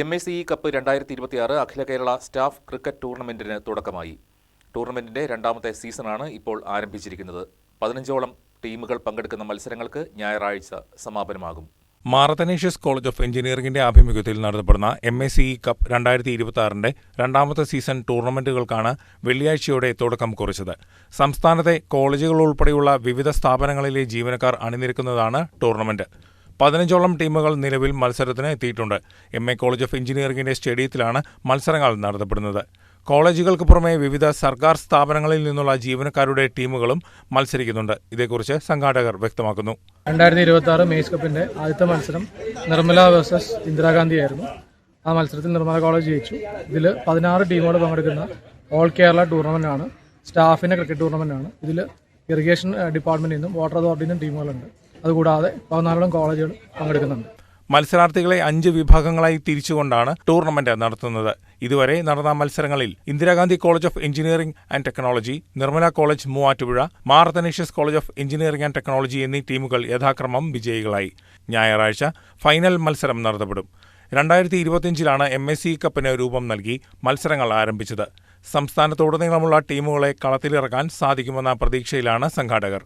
MSCE cup 2026 അഖില Kerala staff cricket ടൂർണമെന്റിന് തുടക്കമായി. ടൂർണമെന്റിന്റെ രണ്ടാമത്തെ സീസണാണ് ഇപ്പോൾ ആരംഭിച്ചിരിക്കുന്നത്. 15ഓളം ടീമുകൾ പങ്കെടുക്കുന്ന മത്സരങ്ങൾക്ക് ഞായറാഴ്ച സമാപനമാകും. മാറത്തനേഷ്യസ് കോളേജ് ഓഫ് എഞ്ചിനീയറിംഗിന്റെ ആഭിമുഖ്യത്തിൽ നടത്തപ്പെടുന്ന MSCE കപ്പ് 2026 രണ്ടാമത്തെ സീസൺ ടൂർണമെന്റുകൾക്കാണ് വെള്ളിയാഴ്ചയോടെ തുടക്കം കുറിച്ചത്. സംസ്ഥാനത്തെ കോളേജുകൾ ഉൾപ്പെടെയുള്ള വിവിധ സ്ഥാപനങ്ങളിലെ ജീവനക്കാർ അണിനിരക്കുന്നതാണ് ടൂർണമെന്റ്. 15ഓളം ടീമുകൾ നിലവിൽ മത്സരത്തിന് എത്തിയിട്ടുണ്ട്. MA കോളേജ് ഓഫ് എഞ്ചിനീയറിംഗിന്റെ സ്റ്റേഡിയത്തിലാണ് മത്സരങ്ങൾ നടത്തപ്പെടുന്നത്. കോളേജുകൾക്ക് പുറമെ വിവിധ സർക്കാർ സ്ഥാപനങ്ങളിൽ നിന്നുള്ള ജീവനക്കാരുടെ ടീമുകളും മത്സരിക്കുന്നുണ്ട്. ഇതേക്കുറിച്ച് സംഘാടകർ വ്യക്തമാക്കുന്നു. 2026 മേസ് കപ്പിന്റെ ആദ്യത്തെ മത്സരം നിർമ്മല വേഴ്സസ് ഇന്ദിരാഗാന്ധി ആയിരുന്നു. ആ മത്സരത്തിൽ നിർമ്മല കോളേജ് ജയിച്ചു. ഇതിൽ 16 ടീമുകൾ പങ്കെടുക്കുന്ന ഓൾ കേരള ടൂർണമെന്റ് ആണ്. സ്റ്റാഫിന്റെ ക്രിക്കറ്റ് ടൂർണമെന്റ് ആണ്. ഇതിൽ ഇറിഗേഷൻ ഡിപ്പാർട്ട്മെന്റിൽ നിന്നും വാട്ടർ അതോറിറ്റിയിൽ നിന്നും ടീമുകളുണ്ട്. അതുകൂടാതെ 14 കോളേജുകൾ പങ്കെടുക്കുന്നുണ്ട്. മത്സരാർത്ഥികളെ 5 വിഭാഗങ്ങളായി തിരിച്ചുകൊണ്ടാണ് ടൂർണമെന്റ് നടത്തുന്നത്. ഇതുവരെ നടന്ന മത്സരങ്ങളിൽ Indira Gandhi college of engineering and technology, Nirmala college Muvattupuzha, മാറത്തനേഷ്യസ് college of engineering and technology എന്നീ ടീമുകൾ യഥാക്രമം വിജയികളായി. ഞായറാഴ്ച ഫൈനൽ മത്സരം നടത്തപ്പെടും. 2025 MSCE കപ്പിന് രൂപം നൽകി മത്സരങ്ങൾ ആരംഭിച്ചത്. സംസ്ഥാനത്തുടനീളമുള്ള ടീമുകളെ കളത്തിലിറക്കാൻ സാധിക്കുമെന്ന പ്രതീക്ഷയിലാണ് സംഘാടകർ.